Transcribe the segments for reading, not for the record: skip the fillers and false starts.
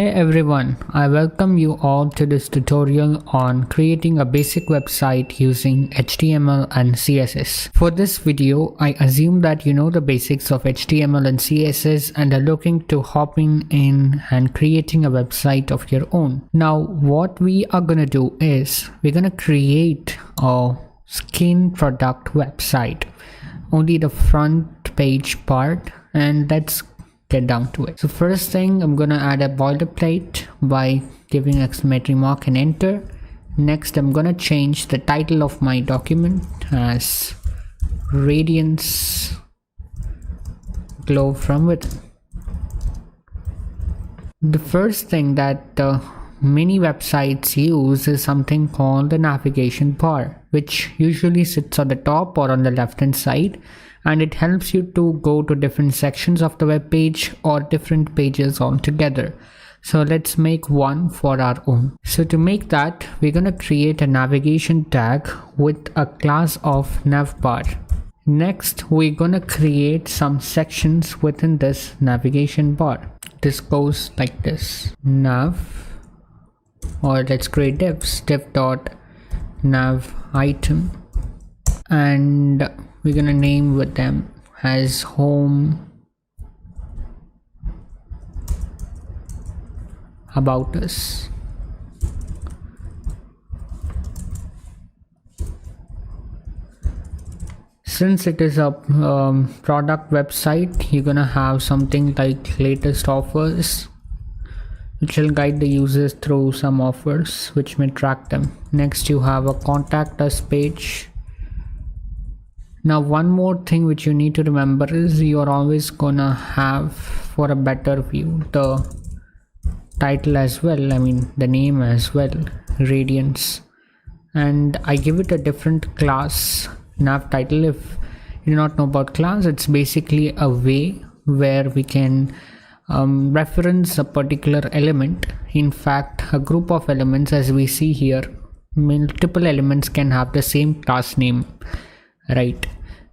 Hey everyone, I welcome you all to this tutorial on creating a basic website using HTML and CSS. For this video, I assume that you know the basics of HTML and CSS and are looking to hopping in and creating a website of your own. Now what we are gonna do is we're gonna create a skin product website, only the front page part, and let's get down to it. So first thing, I'm gonna add a boilerplate by giving exclamatory mark and enter. Next, I'm gonna change the title of my document as Radiance Glow from Within. The first thing that many websites use is something called the navigation bar, which usually sits on the top or on the left hand side, and it helps you to go to different sections of the web page or different pages altogether. So let's make one for our own. So to make that, we're gonna create a navigation tag with a class of navbar. Next, we're gonna create some sections within this navigation bar. This goes like this: nav, or let's create divs, div.nav item, and we're gonna name with them as home, about us. Since it is a product website, you're gonna have something like latest offers, which will guide the users through some offers which may track them. Next, you have a contact us page. Now one more thing which you need to remember is you are always gonna have, for a better view, the title as well, I mean the name as well, Radiance, and I give it a different class, nav title. If you do not know about class, it's basically a way where we can reference a particular element. In fact, a group of elements, as we see here, multiple elements can have the same class name, right?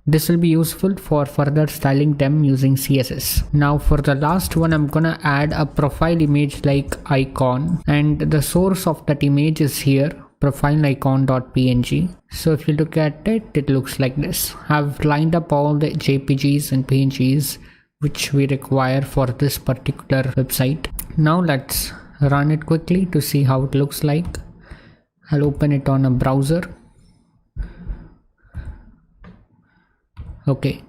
This will be useful for further styling them using CSS. Now for the last one, I'm gonna add a profile image like icon, and the source of that image is here, profile icon.png. So if you look at it, it looks like this. I've lined up all the JPGs and PNGs which we require for this particular website. Now let's run it quickly to see how it looks like. I'll open it on a browser. Okay,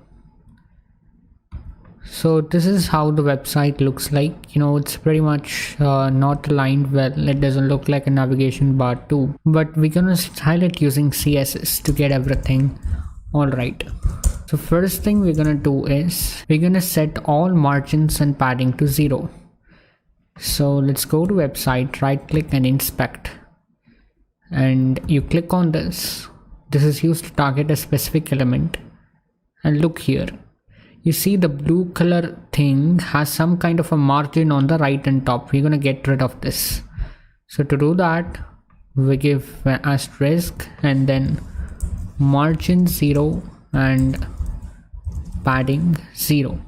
so this is how the website looks like. You know, it's pretty much not aligned well. It doesn't look like a navigation bar too, but we're gonna style it using CSS to get everything all right. So first thing we're gonna do is we're gonna set all margins and padding to 0. So let's go to website, right click and inspect, and you click on this. This is used to target a specific element. And look here, you see the blue color thing has some kind of a margin on the right and top. We're gonna get rid of this. So to do that, we give an asterisk and then margin 0 and padding 0.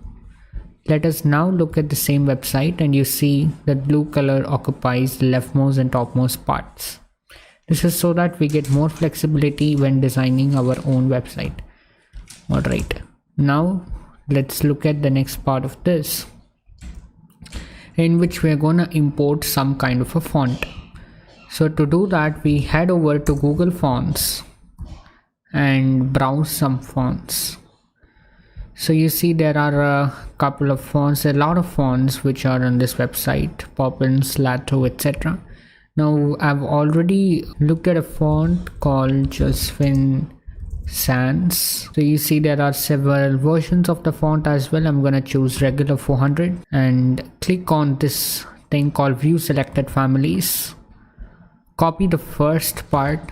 Let us now look at the same website, and you see that blue color occupies the leftmost and topmost parts. This is so that we get more flexibility when designing our own website. Alright, now let's look at the next part of this, in which we are gonna import some kind of a font. So to do that, we head over to Google Fonts and browse some fonts. So you see there are a couple of fonts, a lot of fonts which are on this website, Poppins, Lato, etc. Now I've already looked at a font called Josephine Sans. So you see there are several versions of the font as well. I'm gonna choose regular 400 and click on this thing called view selected families. Copy the first part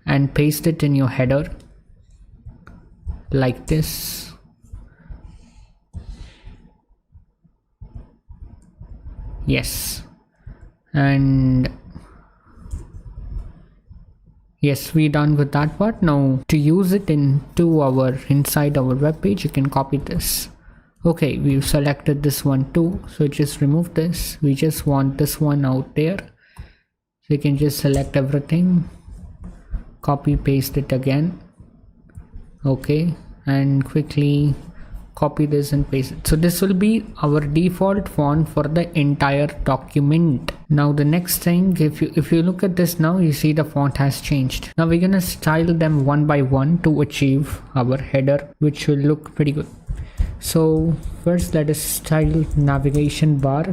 and paste it in your header like this. Yes, and yes, we're done with that part. Now to use it inside our web page, you can copy this Okay, we've selected this one too, so just remove this. We just want this one out there, so you can just select everything, copy paste it again. Okay, and quickly copy this and paste it. So this will be our default font for the entire document. Now the next thing, if you look at this now, you see the font has changed. Now we're gonna style them one by one to achieve our header, which will look pretty good. So first let us style navigation bar.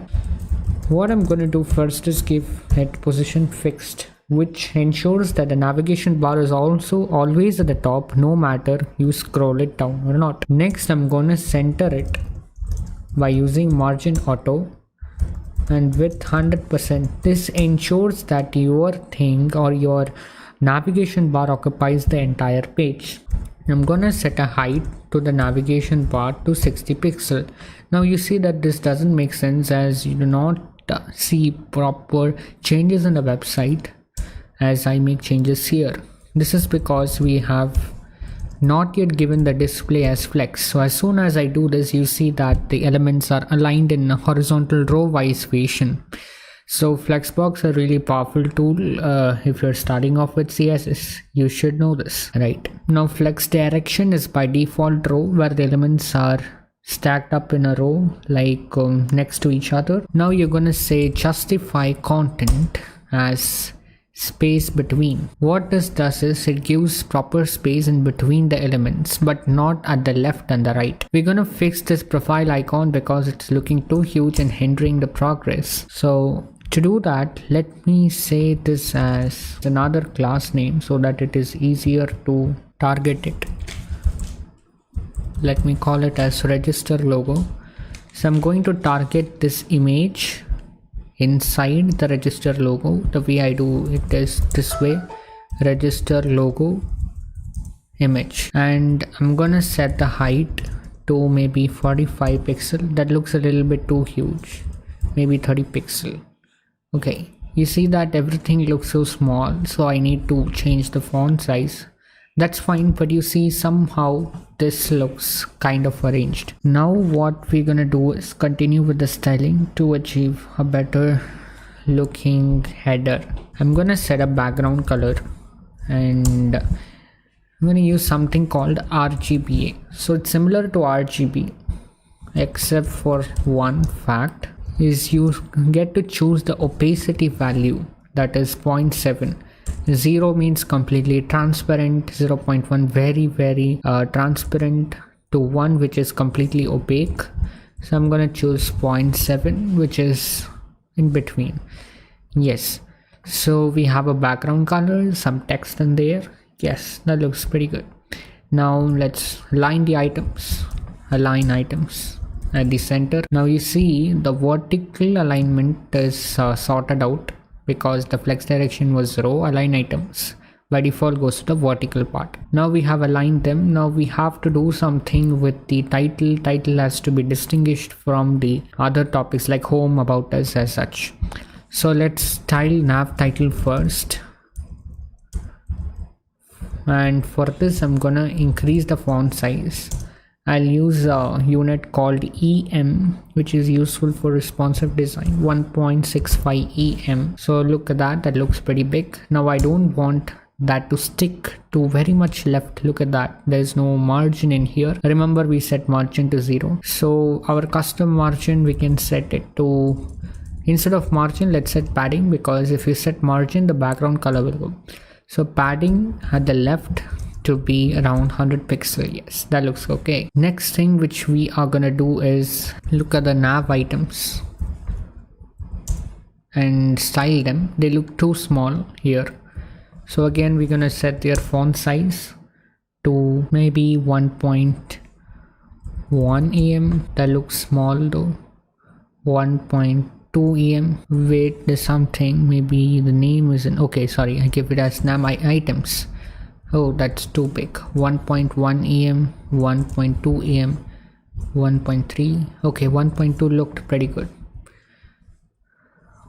What I'm going to do first is give it position fixed, which ensures that the navigation bar is also always at the top, no matter you scroll it down or not. Next, I'm going to center it by using margin auto and with 100%. This ensures that your thing or your navigation bar occupies the entire page. I'm gonna set a height to the navigation bar to 60 pixel. Now you see that this doesn't make sense, as you do not see proper changes in the website as I make changes here. This is because we have not yet given the display as flex. So as soon as I do this, you see that the elements are aligned in a horizontal row wise fashion. So flexbox are really powerful tool. If you're starting off with CSS, you should know this, right? Now flex direction is by default row, where the elements are stacked up in a row like next to each other. Now you're gonna say justify content as space between. What this does is it gives proper space in between the elements, but not at the left and the right. We're gonna fix this profile icon because it's looking too huge and hindering the progress. So to do that, let me say this as another class name so that it is easier to target it. Let me call it as register logo. So I'm going to target this image inside the register logo. The way I do it is this way: register logo image, and I'm gonna set the height to maybe 45 pixel. That looks a little bit too huge, maybe 30 pixel. Okay, you see that everything looks so small, so I need to change the font size. That's fine, but you see somehow this looks kind of arranged. Now what we're gonna do is continue with the styling to achieve a better looking header. I'm gonna set a background color, and I'm gonna use something called RGBA. So it's similar to RGB, except for one fact is you get to choose the opacity value, that is 0.7. 0 means completely transparent, 0.1 very transparent, to 1 which is completely opaque. So I'm gonna choose 0.7, which is in between. Yes, so we have a background color, some text in there. Yes, that looks pretty good. Now let's align the items. Align items at the center. Now you see the vertical alignment is sorted out because the flex direction was row. Align items by default goes to the vertical part. Now we have aligned them. Now we have to do something with the title. Title has to be distinguished from the other topics like home, about us, as such. So let's style nav title first, and for this I'm gonna increase the font size. I'll use a unit called EM, which is useful for responsive design, 1.65 EM. So look at that, that looks pretty big. Now I don't want that to stick to very much left. Look at that, there's no margin in here. Remember, we set margin to 0. So our custom margin, we can set it to, instead of margin, let's set padding, because if you set margin, the background color will go. So padding at the left to be around 100 pixel. Yes, that looks okay. Next thing which we are gonna do is look at the nav items and style them. They look too small here, so again we're gonna set their font size to maybe 1.1 em. That looks small though. 1.2 em. Wait, there's something, maybe the name isn't okay. Sorry, I give it as nav items. Oh, that's too big. 1.1 em, 1.2 em, 1.3. Okay, 1.2 looked pretty good.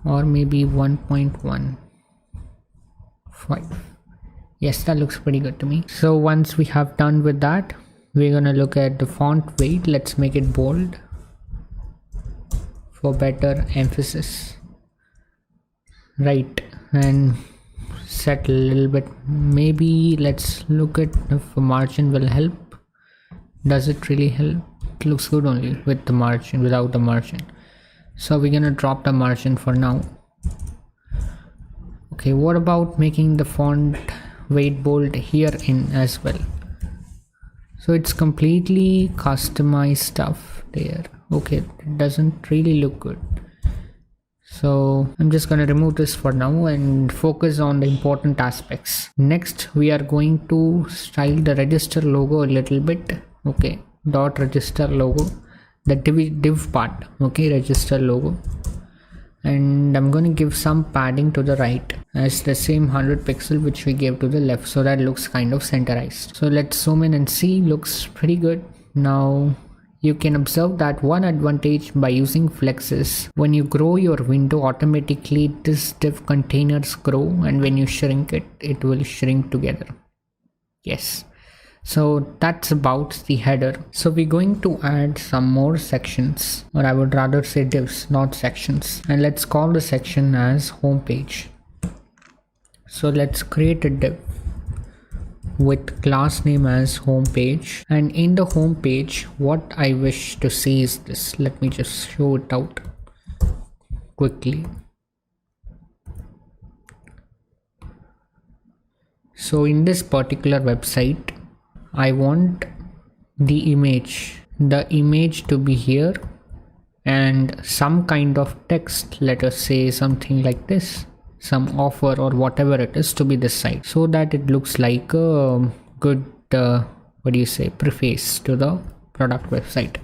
Or maybe 1.15. Yes, that looks pretty good to me. So once we have done with that, we're gonna look at the font weight. Let's make it bold for better emphasis, right? And set a little bit. Maybe let's look at if a margin will help. Does it really help? It looks good only with the margin, without the margin. So we're gonna drop the margin for now. Okay, what about making the font weight bold here in as well? So it's completely customized stuff there. Okay, it doesn't really look good. So I'm just gonna remove this for now and focus on the important aspects. Next, we are going to style the register logo a little bit. Okay, dot register logo, the div part. Okay, register logo. And I'm going to give some padding to the right as the same 100 pixel which we gave to the left, so that looks kind of centerized. So let's zoom in and see. Looks pretty good. Now you can observe that one advantage by using flex is when you grow your window, automatically this div containers grow, and when you shrink it, it will shrink together. Yes. So that's about the header. So we're going to add some more sections, or I would rather say divs, not sections. And let's call the section as homepage. So let's create a div with class name as homepage. And in the homepage, what I wish to see is this. Let me just show it out quickly. So in this particular website, I want the image to be here, and some kind of text, let us say something like this, some offer or whatever it is, to be this side, so that it looks like a good preface to the product website.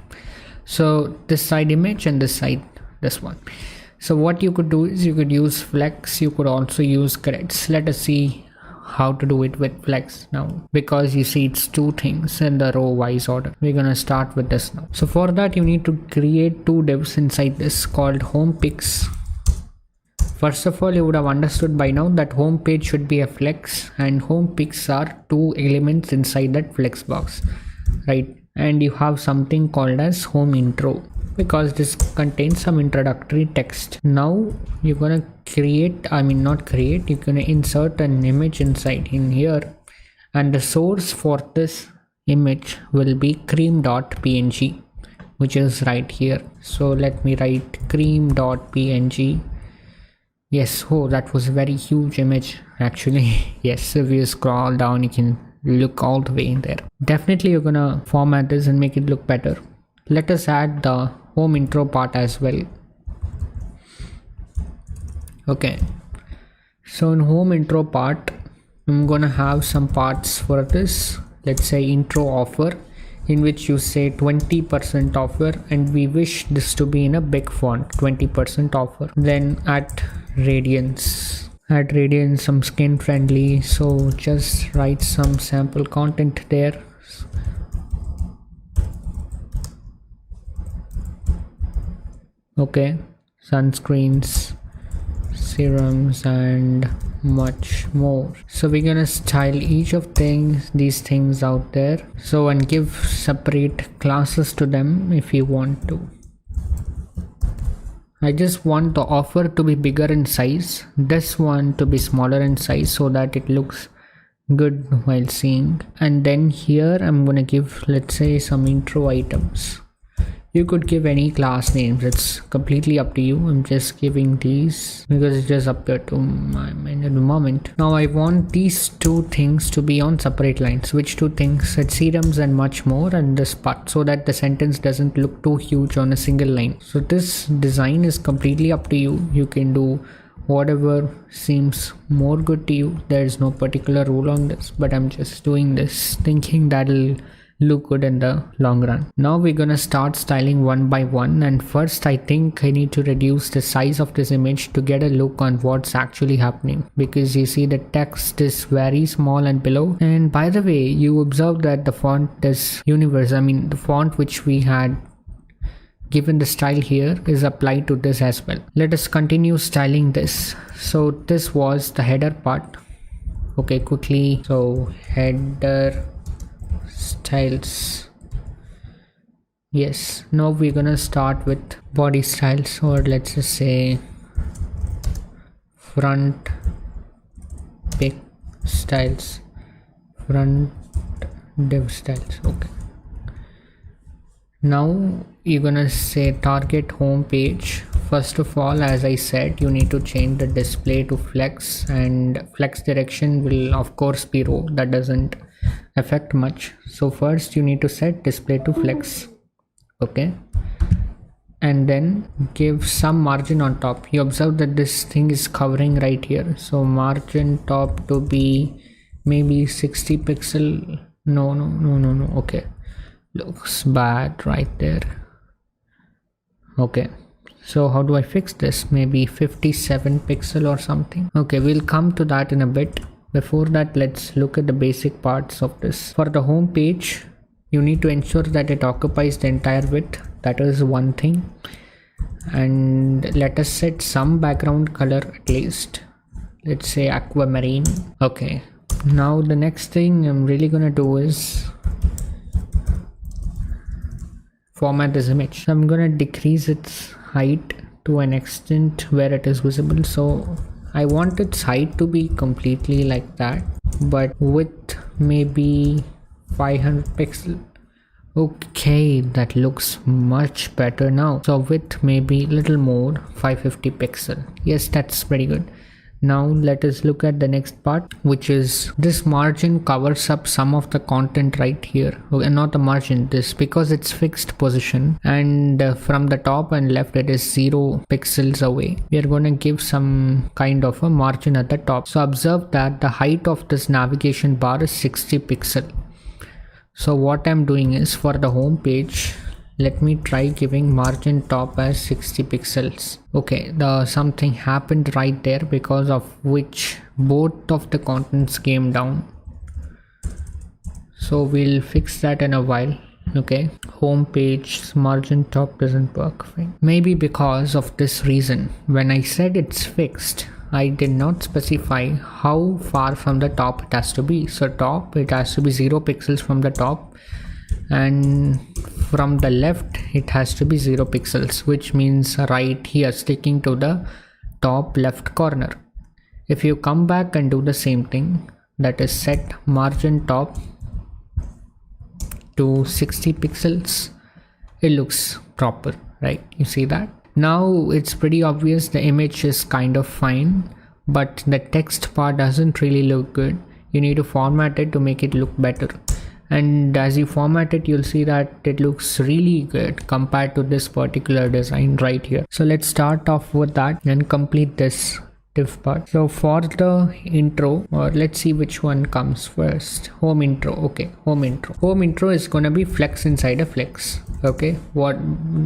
So this side image and this side, this one. So what you could do is you could use flex, you could also use grids. Let us see how to do it with flex now, because you see it's two things in the row wise order. We're gonna start with this now. So for that you need to create two divs inside this called home pics. First of all, you would have understood by now that home page should be a flex and home pics are two elements inside that flex box, right? And you have something called as home intro, because this contains some introductory text. Now you're gonna you're gonna insert an image inside in here, and the source for this image will be cream.png, which is right here. So let me write cream.png. Yes, oh, that was a very huge image actually. Yes, if you scroll down you can look all the way in there. Definitely you're gonna format this and make it look better. Let us add the home intro part as well. Okay, so in home intro part I'm gonna have some parts for this. Let's say intro offer, in which you say 20% offer, and we wish this to be in a big font, 20% offer. Then at radiance some skin friendly, so just write some sample content there. Okay, sunscreens, serums and much more. So we're gonna style each of these things out there, so and give separate classes to them if you want to. I just want the offer to be bigger in size, this one to be smaller in size, so that it looks good while seeing. And then here I'm gonna give, let's say, some intro items. You could give any class names, it's completely up to you. I'm just giving these because it just appeared to my mind at the moment. Now I want these two things to be on separate lines. Which two things? It's serums and much more, and this part, so that the sentence doesn't look too huge on a single line. So this design is completely up to you. You can do whatever seems more good to you. There is no particular rule on this, but I'm just doing this thinking that'll look good in the long run. Now we're gonna start styling one by one, and first I think I need to reduce the size of this image to get a look on what's actually happening, because you see the text is very small and below. And by the way, you observe that the font is universal. I mean, the font which we had given the style here is applied to this as well. Let us continue styling this. So this was the header part. Okay, quickly, so header style styles. Yes, now we're gonna start with body styles, or let's just say front pic styles, front div styles. Okay, now you're gonna say target home page. First of all, as I said, you need to change the display to flex, and flex direction will of course be row. That doesn't affect much. So first you need to set display to flex. Okay, and then give some margin on top. You observe that this thing is covering right here, so margin top to be maybe 60 pixel. No, okay, looks bad right there. Okay, so how do I fix this? Maybe 57 pixel or something. Okay, we'll come to that in a bit. Before that, let's look at the basic parts of this. For the home page, you need to ensure that it occupies the entire width. That is one thing. And let us set some background color at least. Let's say aquamarine. Okay, now the next thing I'm really gonna do is format this image. I'm gonna decrease its height to an extent where it is visible. So I want its height to be completely like that, but width maybe 500 pixel. Okay, that looks much better now. So width maybe little more, 550 pixel. Yes, that's pretty good. Now let us look at the next part, which is this margin covers up some of the content right here. Okay, not the margin, this, because it's fixed position, and from the top and left it is 0 pixels away. We are going to give some kind of a margin at the top. So observe that the height of this navigation bar is 60 pixel. So what I'm doing is, for the home page, let me try giving margin top as 60 pixels. Okay, something happened right there, because of which both of the contents came down. So we'll fix that in a while. Okay, home page margin top doesn't work fine. Maybe because of this reason, when I said it's fixed, I did not specify how far from the top it has to be. So top, it has to be 0 pixels from the top, and from the left it has to be 0 pixels, which means right here, sticking to the top left corner. If you come back and do the same thing, that is set margin top to 60 pixels, it looks proper, right? You see that? Now it's pretty obvious the image is kind of fine, but the text part doesn't really look good. You need to format it to make it look better. And as you format it, you'll see that it looks really good compared to this particular design right here. So let's start off with that and complete this div part. So for the intro, or let's see which one comes first. Home intro. Okay, home intro. Home intro is gonna be flex inside a flex. Okay, what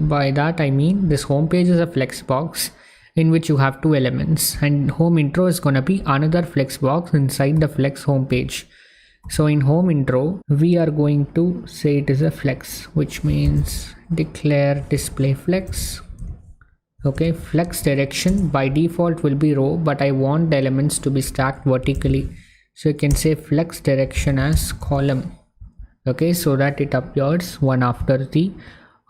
by that I mean, this home page is a flex box in which you have 2 elements, and home intro is gonna be another flex box inside the flex home page. So in home intro, we are going to say it is a flex, which means declare display flex. Okay, flex direction by default will be row, but I want the elements to be stacked vertically, so you can say flex direction as column. Okay, so that it appears one after the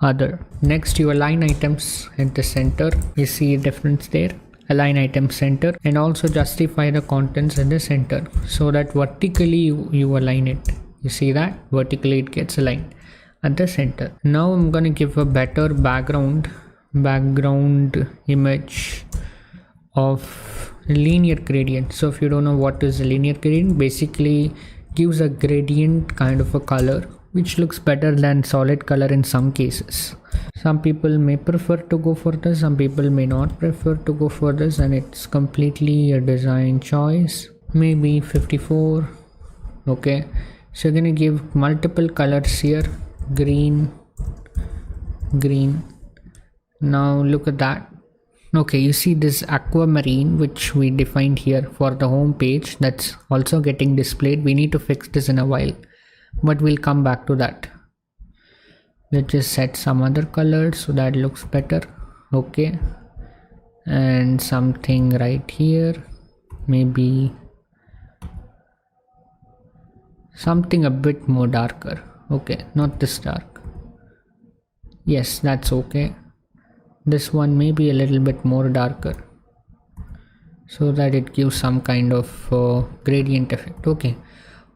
other. Next, you align items at the center. You see a difference there. Align item center, and also justify the contents at the center, so that vertically you align it. You see that vertically it gets aligned at the center. Now I'm gonna give a better background image of linear gradient. So if you don't know what is a linear gradient, basically gives a gradient kind of a color which looks better than solid color in some cases. Some people may prefer to go for this, some people may not prefer to go for this, and it's completely a design choice. Maybe 54. Okay, so you're gonna give multiple colors here. Green. Now look at that. Okay, you see this aquamarine which we defined here for the home page, that's also getting displayed. We need to fix this in a while, but we'll come back to that. Let's just set some other colors so that looks better. Okay, and something right here, maybe something a bit more darker. Okay, not this dark. Yes, that's okay. This one may be a little bit more darker, so that it gives some kind of gradient effect. Okay,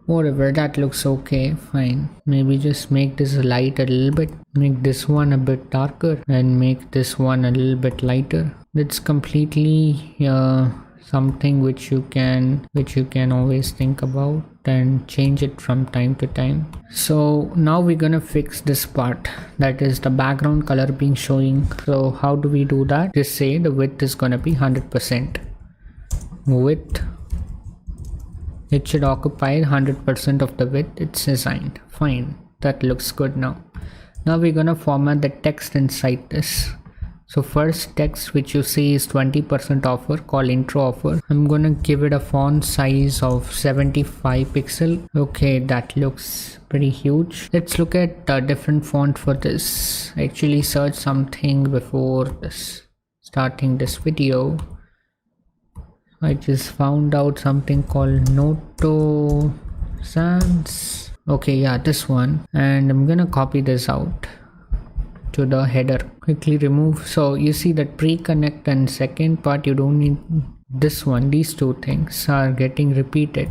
whatever, that looks okay, fine. Maybe just make this light a little bit, make this one a bit darker, and make this one a little bit lighter. It's completely something which you can always think about and change it from time to time. So now we're gonna fix this part, that is the background color being showing. So how do we do that? Just say the width is gonna be 100%. Width, it should occupy 100% of the width it's assigned. Fine, that looks good. Now we're gonna format the text inside this. So first text which you see is 20% offer, called intro offer. I'm gonna give it a font size of 75 pixel. Okay, that looks pretty huge. Let's look at a different font for this. Actually search something before this starting this video. I just found out something called Noto Sans. Okay, yeah, this one. And I'm gonna copy this out to the header. Quickly remove. So you see that pre-connect and second part, you don't need this one. These two things are getting repeated,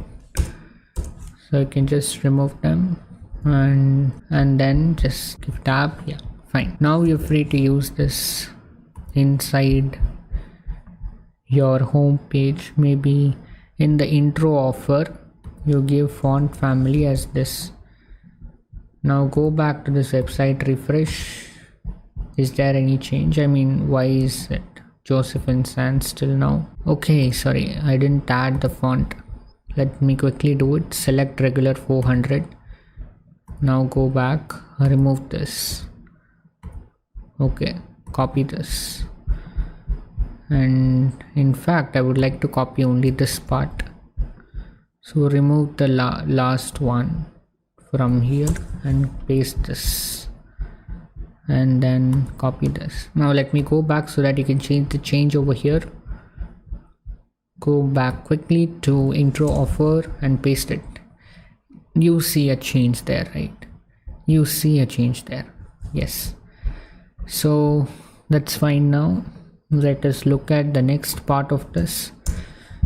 so you can just remove them and then just give tab. Yeah, fine. Now you're free to use this inside your home page. Maybe in the intro offer you give font family as this. Now go back to this website, refresh. Is there any change? I mean, why is it Joseph and Sans still now? Okay, sorry, I didn't add the font. Let me quickly do it. Select regular 400. Now go back, remove this. Okay, copy this. And in fact, I would like to copy only this part. So remove the last one from here and paste this. And then copy this. Now let me go back so that you can change over here. Go back quickly to intro offer and paste it. You see a change there, right? You see a change there. Yes. So that's fine. Now let us look at the next part of this.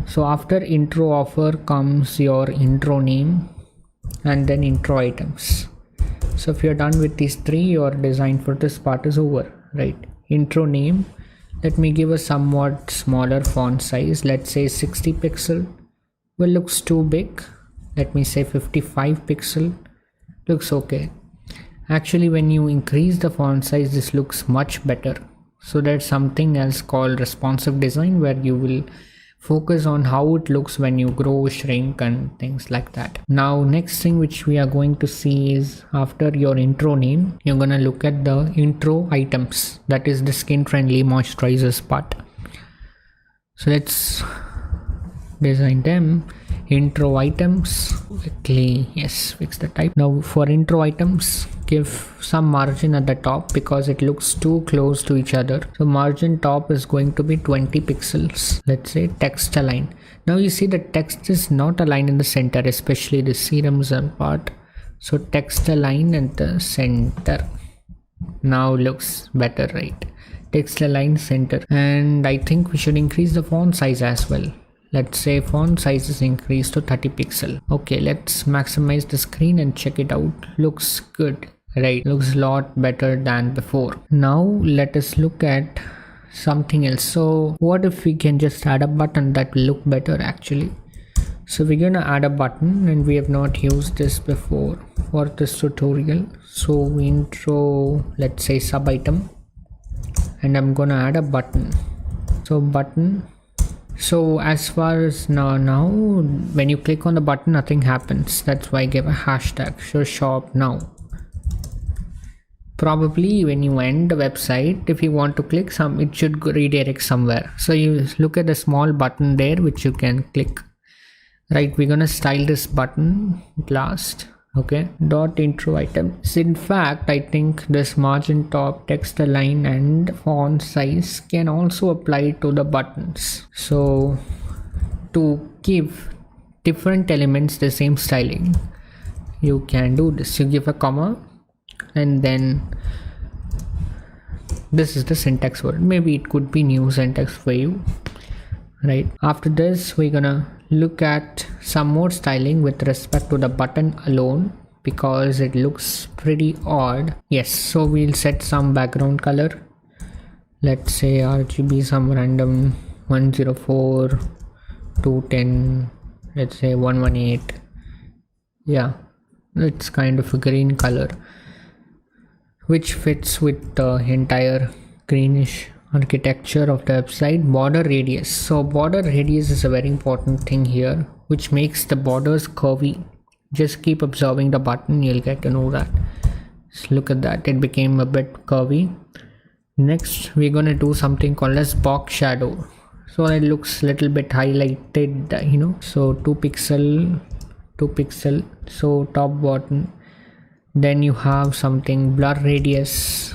So after intro offer comes your intro name and then intro items. So if you're done with these three, your design for this part is over, right? Intro name, let me give a somewhat smaller font size. Let's say 60 pixel. Well, looks too big. Let me say 55 pixel. Looks okay. Actually, when you increase the font size, this looks much better. So there's something else called responsive design, where you will focus on how it looks when you grow, shrink, and things like that. Now next thing which we are going to see is after your intro name, you're gonna look at the intro items, that is the skin friendly moisturizers part. So let's design them. Intro items, quickly, yes, fix the type. Now for intro items, give some margin at the top because it looks too close to each other. So margin top is going to be 20 pixels. Let's say text align. Now you see the text is not aligned in the center, especially the serums part. So text align at the center. Now looks better, right? Text align center. And I think we should increase the font size as well. Let's say font size is increased to 30 pixel. Okay, let's maximize the screen and check it out. Looks good, right? Looks a lot better than before. Now let us look at something else. So what if we can just add a button that will look better actually? So we're gonna add a button, and we have not used this before for this tutorial. So intro, let's say sub item, and I'm gonna add a button. So button. So as far as now when you click on the button, nothing happens. That's why I gave a hashtag. So show up now. Probably when you end the website, if you want to click some, it should redirect somewhere. So you look at the small button there which you can click, right? We're gonna style this button last. Okay, dot intro items. In fact, I think this margin top, text align, and font size can also apply to the buttons. So to give different elements the same styling, you can do this. You give a comma and then this is the syntax for it. Maybe it could be new syntax for you, right? After this, we're gonna look at some more styling with respect to the button alone because it looks pretty odd. Yes, so we'll set some background color. Let's say RGB, some random 104, 210, let's say 118. Yeah, it's kind of a green color which fits with the entire greenish architecture of the website. Border radius. So border radius is a very important thing here, which makes the borders curvy. Just keep observing the button, you'll get to know that. So look at that, it became a bit curvy. Next, we're gonna do something called as box shadow. So it looks a little bit highlighted, you know. So 2 pixel, so top button. Then you have something blur radius.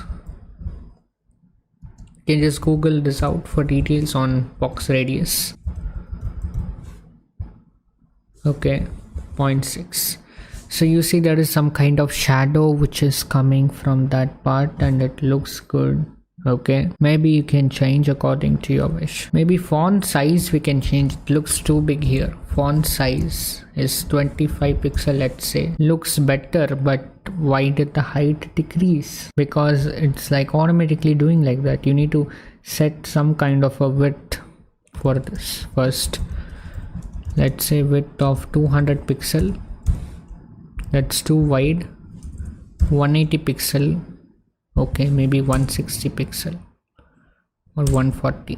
You can just Google this out for details on box radius. Okay, 0.6. So you see there is some kind of shadow which is coming from that part and it looks good. Okay, maybe you can change according to your wish. Maybe font size we can change. It looks too big here. Font size is 25 pixel, let's say. Looks better, but why did the height decrease? Because it's like automatically doing like that. You need to set some kind of a width for this first. Let's say width of 200 pixel. That's too wide. 180 pixel. Okay, maybe 160 pixel or 140.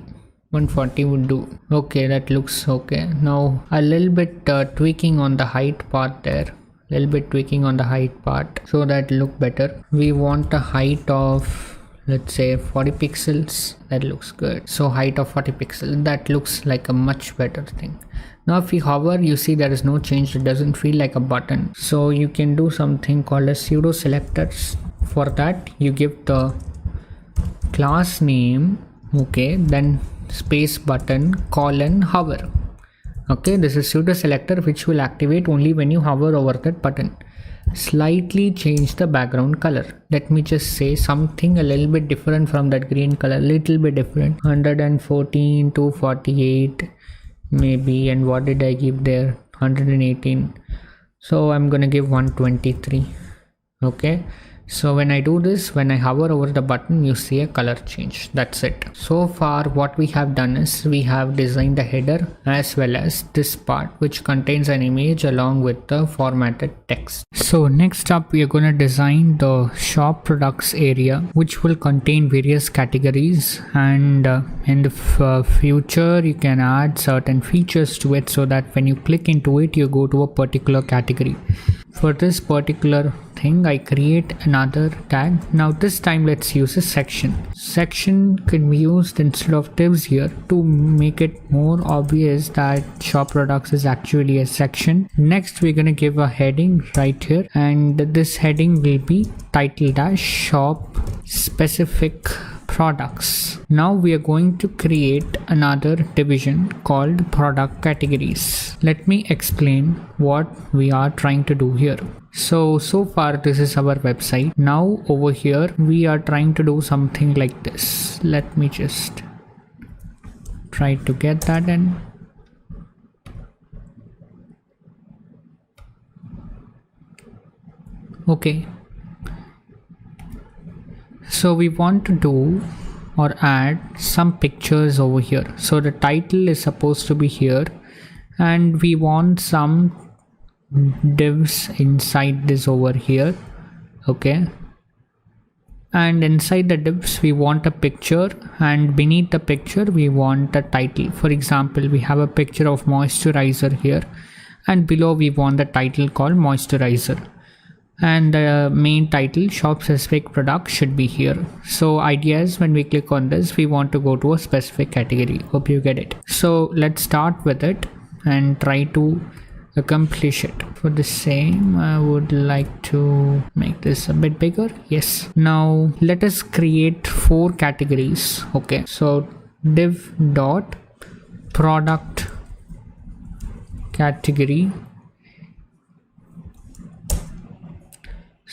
140 would do. Okay, that looks okay. Now a little bit tweaking on the height part there. Little bit tweaking on the height part so that look better. We want a height of, let's say, 40 pixels. That looks good. So height of 40 pixels, that looks like a much better thing. Now if we hover, you see there is no change. It doesn't feel like a button. So you can do something called as pseudo selectors. For that, you give the class name, okay, then space button colon hover. Okay, this is pseudo selector which will activate only when you hover over that button. Slightly change the background color. Let me just say something a little bit different from that green color, little bit different. 114 to 48 maybe, and what did I give there? 118. So I'm gonna give 123. Okay. So when I do this, when I hover over the button, you see a color change. That's it. So far what we have done is we have designed the header as well as this part which contains an image along with the formatted text. So next up we are going to design the shop products area which will contain various categories, and in the future you can add certain features to it so that when you click into it you go to a particular category. For this particular thing, I create another tag. Now this time let's use a section. Section can be used instead of divs here to make it more obvious that shop products is actually a section. Next we're gonna give a heading right here, and this heading will be title dash shop specific products. Now we are going to create another division called product categories. Let me explain what we are trying to do here. So far this is our website. Now over here we are trying to do something like this. Let me just try to get that in. Okay. So we want to do or add some pictures over here. So the title is supposed to be here, and we want some divs inside this over here. Okay, and inside the divs we want a picture, and beneath the picture we want a title. For example, we have a picture of moisturizer here, and below we want the title called moisturizer, and the main title shop specific product should be here. So idea is when we click on this we want to go to a specific category. Hope you get it. So let's start with it and try to accomplish it. For the same, I would like to make this a bit bigger. Yes. Now let us create 4 categories. Okay, so div dot product category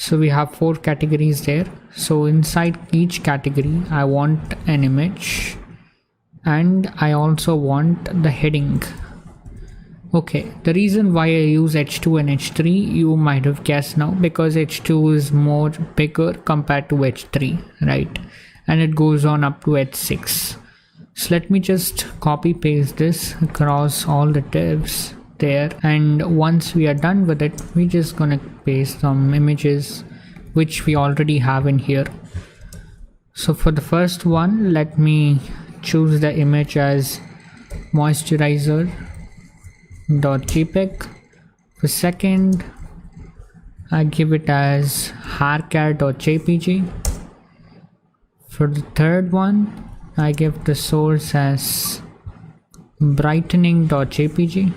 So we have 4 categories there. So inside each category I want an image, and I also want the heading. Okay, the reason why I use H2 and H3 you might have guessed now, because H2 is more bigger compared to H3, right? And it goes on up to H6. So let me just copy paste this across all the divs there, and once we are done with it, we're just gonna paste some images which we already have in here. So for the first one, let me choose the image as moisturizer.jpg. For second, I give it as haircare.jpg. For the third one, I give the source as brightening.jpg.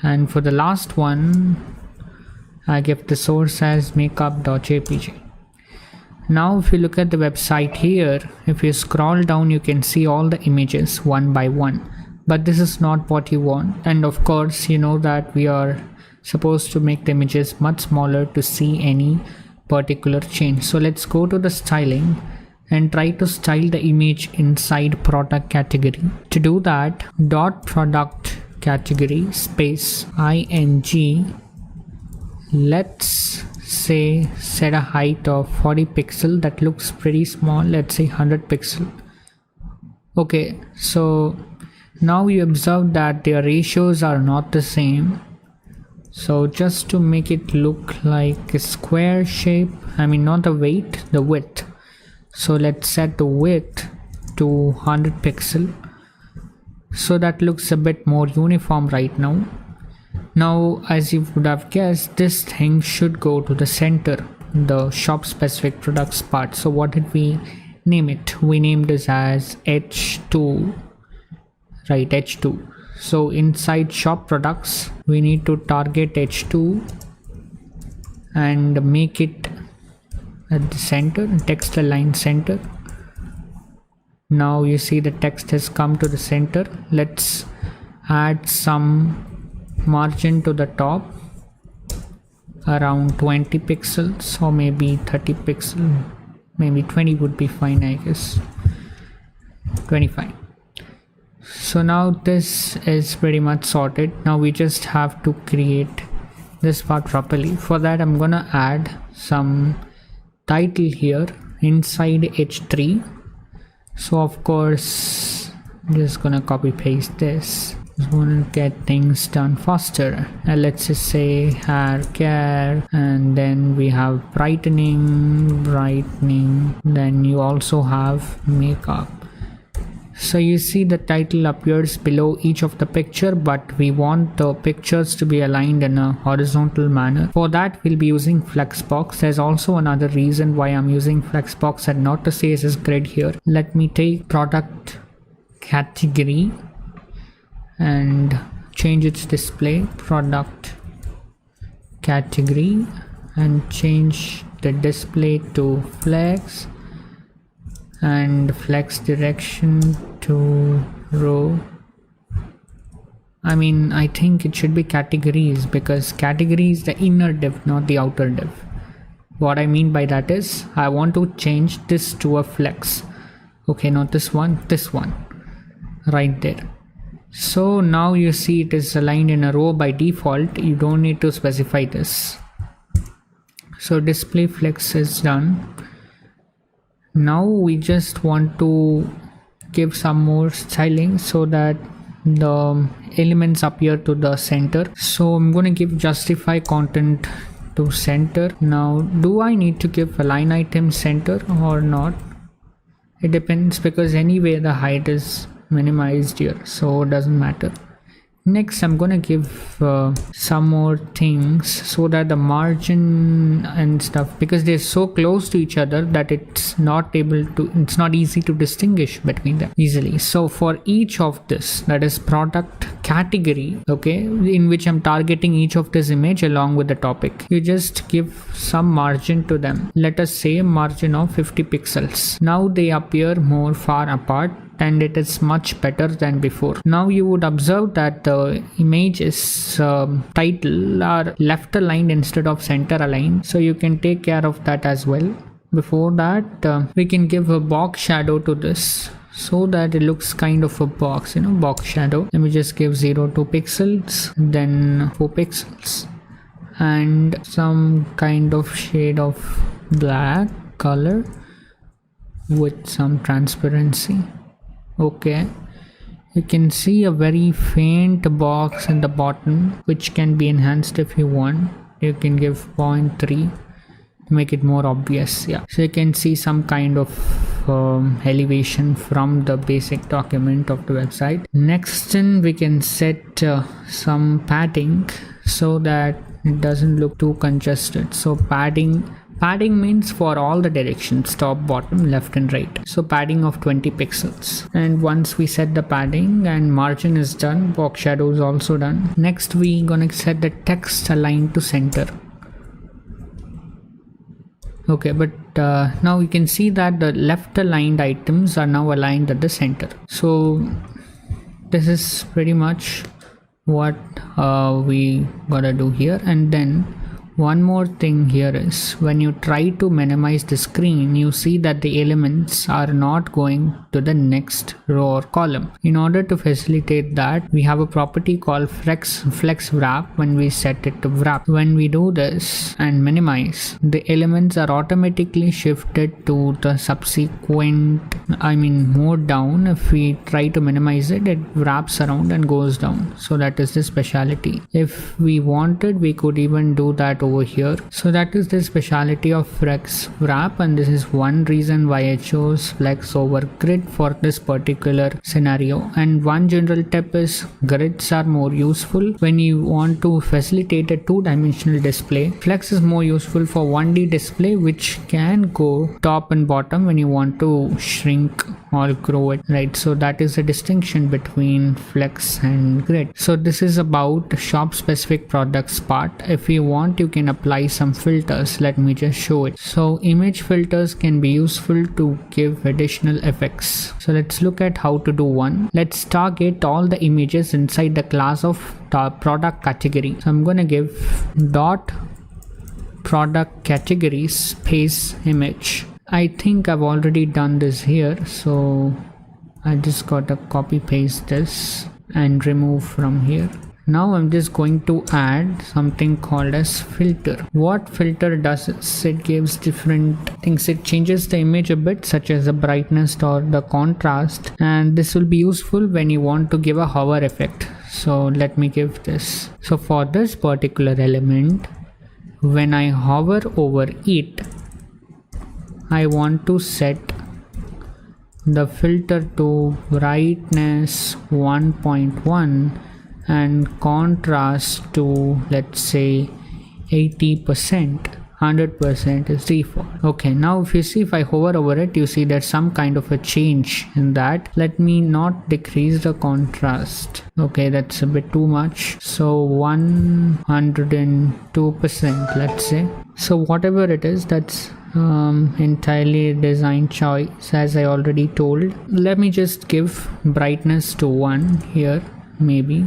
And for the last one, I give the source as makeup.jpg. Now if you look at the website here, if you scroll down, you can see all the images one by one, but this is not what you want. And of course, you know that we are supposed to make the images much smaller to see any particular change. So let's go to the styling and try to style the image inside product category. To do that, dot product category space ing, let's say set a height of 40 pixel. That looks pretty small. Let's say 100 pixel. Okay, so now you observe that their ratios are not the same. So just to make it look like a square shape, I mean not the weight, the width. So let's set the width to 100 pixel. So that looks a bit more uniform right now. Now, as you would have guessed, this thing should go to the center, the shop specific products part. So what did we name it? We named this as H2, right? H2. So inside shop products, we need to target H2 and make it at the center, text align center. Now you see the text has come to the center. Let's add some margin to the top, around 20 pixels or maybe 30 pixels, maybe 20 would be fine, I guess. 25. So now this is pretty much sorted. Now we just have to create this part properly. For that, I'm gonna add some title here inside H3. So of course, I'm just gonna copy paste this. Just want to get things done faster. And let's just say hair care, and then we have brightening, then you also have makeup. So you see the title appears below each of the picture, but we want the pictures to be aligned in a horizontal manner. For that, we'll be using flexbox. There's also another reason why I'm using flexbox and not the CSS grid here. Let me take product category and change its display, product category, and change the display to flex and flex direction to row. I think it should be categories, because category is the inner div, not the outer div. What I mean by that is I want to change this to a flex. Okay, not this one, this one right there. So now you see it is aligned in a row by default. You don't need to specify this. So display flex is done. Now we just want to give some more styling so that the elements appear to the center. So I'm going to give justify content to center. Now, do I need to give align item center or not? It depends, because anyway the height is minimized here, so it doesn't matter. Next, I'm gonna give some more things so that the margin and stuff, because they're so close to each other that it's not easy to distinguish between them easily. So for each of this, that is product category, okay, in which I'm targeting each of this image along with the topic, you just give some margin to them. Let us say margin of 50 pixels. Now they appear more far apart and it is much better than before. Now you would observe that the image's title are left aligned instead of center aligned, so you can take care of that as well. Before that, we can give a box shadow to this so that it looks kind of a box, box shadow. Let me just give 0 2 pixels, then 4 pixels, and some kind of shade of black color with some transparency. Okay, you can see a very faint box in the bottom, which can be enhanced if you want. You can give 0.3 to make it more obvious. Yeah, so you can see some kind of elevation from the basic document of the website. Next then we can set some padding so that it doesn't look too congested. So padding means for all the directions, top, bottom, left and right. So padding of 20 pixels. And once we set the padding and margin is done, box shadow is also done. Next we gonna set the text aligned to center. Okay, but now you can see that the left aligned items are now aligned at the center. So this is pretty much what we gotta do here. And then one more thing here is when you try to minimize the screen, you see that the elements are not going to the next row or column. In order to facilitate that, we have a property called flex wrap. When we set it to wrap, when we do this and minimize, the elements are automatically shifted to the subsequent mode down. If we try to minimize it, it wraps around and goes down. So that is the speciality. If we wanted, we could even do that over here. So that is the speciality of flex wrap, and this is one reason why I chose flex over grid for this particular scenario. And one general tip is grids are more useful when you want to facilitate a two-dimensional display. Flex is more useful for 1D display, which can go top and bottom when you want to shrink or grow it, right? So that is the distinction between flex and grid. So this is about shop specific products part. If you want, you can apply some filters. Let me just show it. So image filters can be useful to give additional effects. So let's look at how to do one. Let's target all the images inside the class of product category. So I'm going to give dot product category space image. I think I've already done this here, so I just gotta copy paste this and remove from here. Now I'm just going to add something called as filter. What filter does is it gives different things. It changes the image a bit, such as the brightness or the contrast, and this will be useful when you want to give a hover effect. So let me give this. So for this particular element, when I hover over it, I want to set the filter to brightness 1.1 and contrast to, let's say, 80%. 100% is default. Okay, now if you see, if I hover over it, you see there's some kind of a change in that. Let me not decrease the contrast. Okay, that's a bit too much. So 102%, let's say. So whatever it is, that's entirely design choice, as I already told. Let me just give brightness to 1 here, maybe.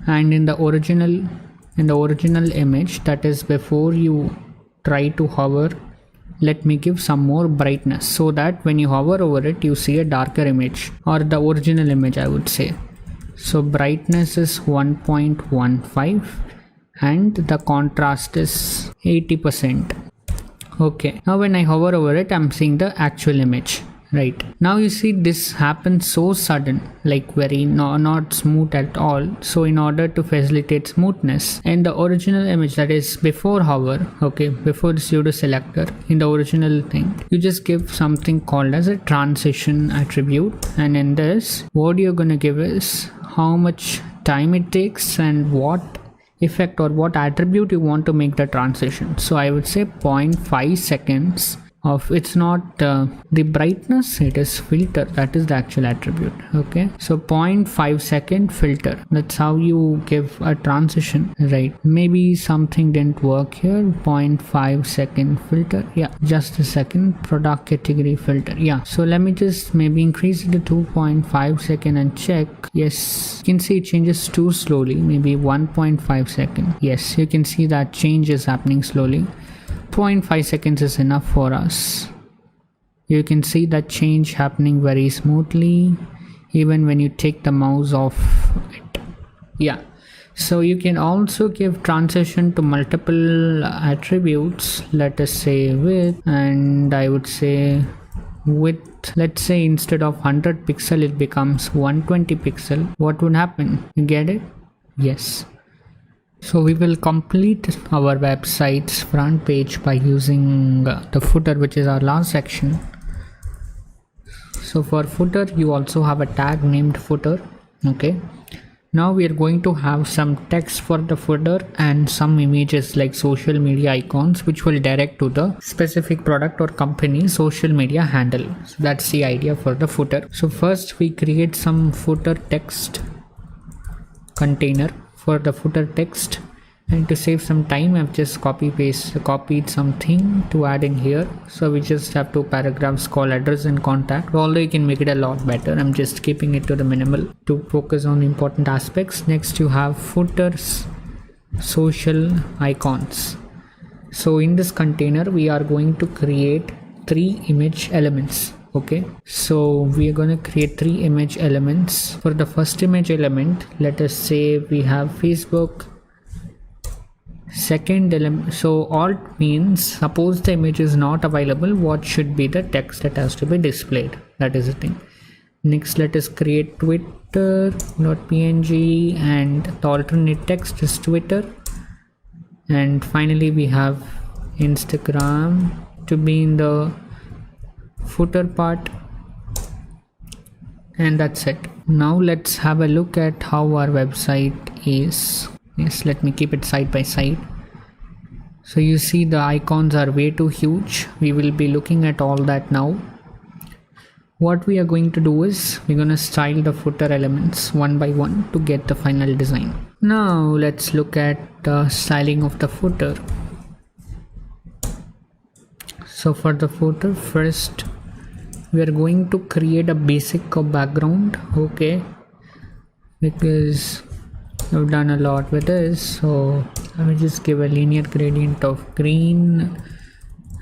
And in the original image, that is before you try to hover, let me give some more brightness so that when you hover over it, you see a darker image, or the original image, I would say. So brightness is 1.15 and the contrast is 80%. Okay, now when I hover over it, I'm seeing the actual image. Right now you see this happens so sudden, like very not smooth at all. So in order to facilitate smoothness in the original image, that is before hover, okay, before the pseudo selector, in the original thing, you just give something called as a transition attribute, and in this, what you're gonna give is how much time it takes and what effect or what attribute you want to make the transition. So I would say 0.5 seconds of, it's not the brightness, it is filter. That is the actual attribute. Okay, so 0.5 second filter, that's how you give a transition, right? Maybe something didn't work here. 0.5 second filter, yeah, just a second. Product category filter, yeah. So let me just maybe increase it to 2.5 second and check. Yes, you can see it changes too slowly. Maybe 1.5 second. Yes, you can see that change is happening slowly. 0.5 seconds is enough for us. You can see that change happening very smoothly even when you take the mouse off it. Yeah, so you can also give transition to multiple attributes. Let us say width, and I would say width, let's say instead of 100 pixel it becomes 120 pixel. What would happen? You get it? Yes. So we will complete our website's front page by using the footer, which is our last section. So for footer, you also have a tag named footer. Okay, now we are going to have some text for the footer and some images like social media icons, which will direct to the specific product or company social media handle. So that's the idea for the footer. So first we create some footer text container for the footer text, and to save some time I've just copied something to add in here. So we just have two paragraphs called address and contact, although you can make it a lot better. I'm just keeping it to the minimal to focus on important aspects. Next you have footers social icons. So in this container we are going to create 3 image elements. Okay, so we are going to create 3 image elements. For the first image element, let us say we have Facebook. Second element, so alt means suppose the image is not available, what should be the text that has to be displayed? That is the thing. Next, let us create twitter.png, and the alternate text is Twitter. And finally we have Instagram to be in the footer part, and that's it. Now let's have a look at how our website is. Yes, let me keep it side by side. So you see the icons are way too huge. We will be looking at all that now. What we are going to do is we're going to style the footer elements one by one to get the final design. Now let's look at the styling of the footer. So for the footer, first we are going to create a basic background. Okay, because I've done a lot with this, so let me just give a linear gradient of green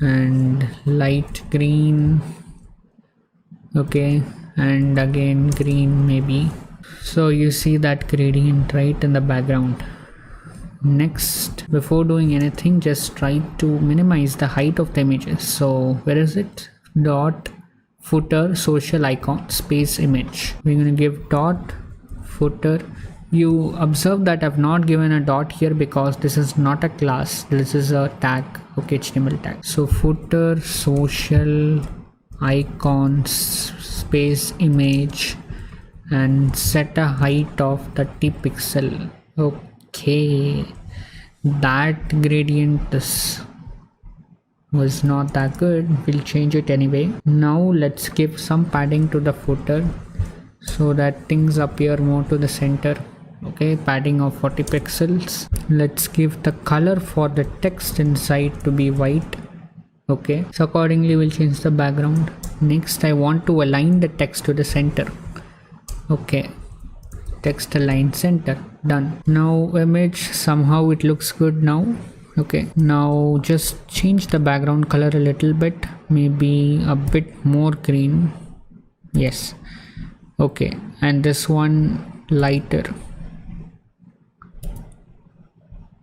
and light green. Okay, and again green maybe. So you see that gradient right in the background. Next, before doing anything, just try to minimize the height of the images. So where is it? Dot footer social icon space image. We're going to give dot footer. You observe that I've not given a dot here because this is not a class, this is a tag. Okay, HTML tag. So footer social icons space image, and set a height of 30 pixel. Okay, that gradient was not that good. We'll change it anyway. Now let's give some padding to the footer so that things appear more to the center. Okay, padding of 40 pixels. Let's give the color for the text inside to be white. Okay, so accordingly we'll change the background. Next, I want to align the text to the center. Okay, text align center, done. Now image, somehow it looks good now. Okay, now just change the background color a little bit, maybe a bit more green. Yes, okay, and this one lighter.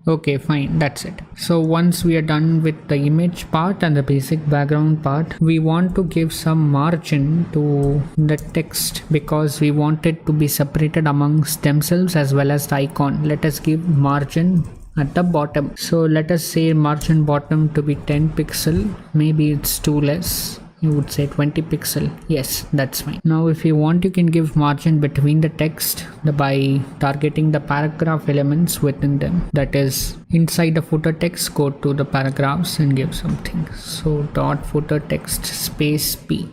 Okay, fine, that's it. So once we are done with the image part and the basic background part, we want to give some margin to the text because we want it to be separated amongst themselves as well as the icon. Let us give margin at the bottom. So let us say margin bottom to be 10 pixel. Maybe it's too less. You would say 20 pixel. Yes, that's fine. Now if you want, you can give margin between the text by targeting the paragraph elements within them. That is, inside the footer text, go to the paragraphs and give something. So dot footer text space p,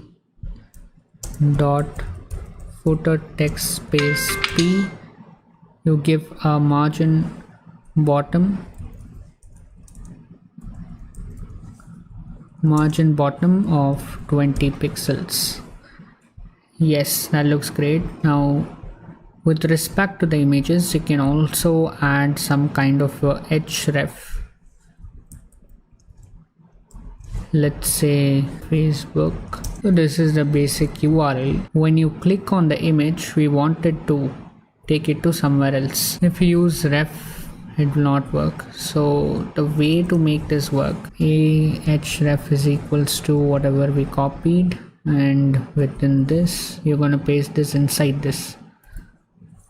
dot footer text space p. You give a margin bottom of 20 pixels. Yes, that looks great. Now with respect to the images, you can also add some kind of href. Let's say Facebook. So this is the basic URL. When you click on the image, we wanted to take it to somewhere else. If you use ref, it will not work. So the way to make this work, href is equals to whatever we copied, and within this you're going to paste this inside this.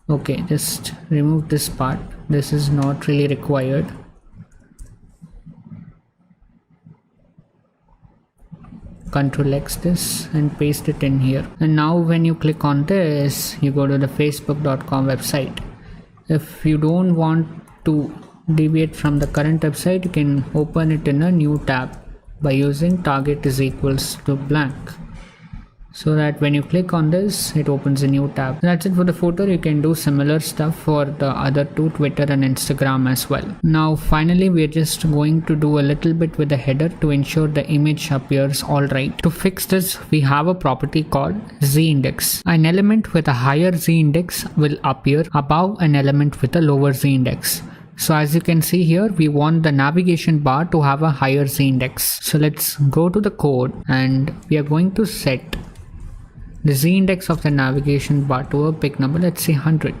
Okay, just remove this part. This is not really required. Control X this and paste it in here. And now when you click on this, you go to the facebook.com website. If you don't want to deviate from the current website, you can open it in a new tab by using target is equals to blank, so that when you click on this, it opens a new tab. That's it for the footer. You can do similar stuff for the other two, Twitter and Instagram as well. Now finally, we're just going to do a little bit with the header to ensure the image appears alright. To fix this, we have a property called z-index. An element with a higher z-index will appear above an element with a lower z-index. So as you can see here, we want the navigation bar to have a higher z-index. So let's go to the code and we are going to set the z-index of the navigation bar to a big number. Let's say 100.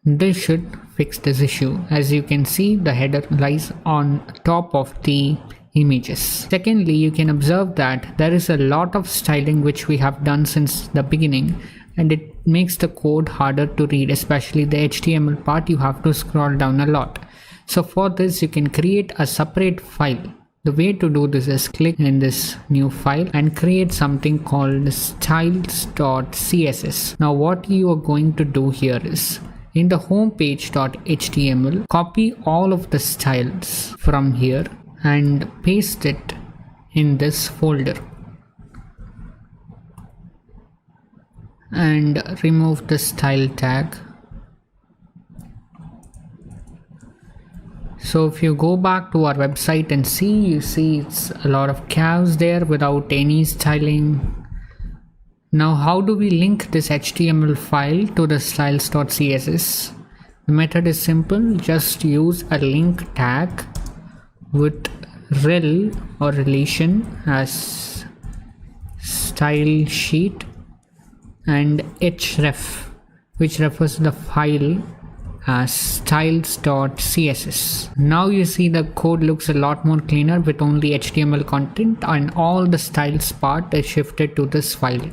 This should fix this issue. As you can see, the header lies on top of the images. Secondly, you can observe that there is a lot of styling which we have done since the beginning, and it makes the code harder to read, especially the HTML part. You have to scroll down a lot. So for this, you can create a separate file. The way to do this is click in this new file and create something called styles.css. Now what you are going to do here is, in the homepage.html, copy all of the styles from here and paste it in this folder. And remove the style tag. So if you go back to our website and see, you see it's a lot of chaos there without any styling. Now how do we link this HTML file to the styles.css? The method is simple. Just use a link tag with rel or relation as style sheet and href, which refers to the file as styles.css. Now you see the code looks a lot more cleaner with only HTML content, and all the styles part is shifted to this file.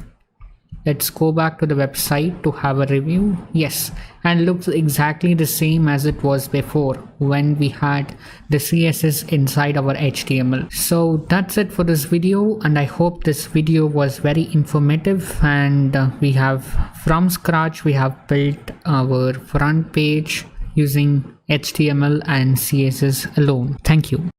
Let's go back to the website to have a review. Yes, and looks exactly the same as it was before when we had the CSS inside our HTML. So that's it for this video, and I hope this video was very informative. And we have from scratch, we have built our front page using HTML and CSS alone. Thank you.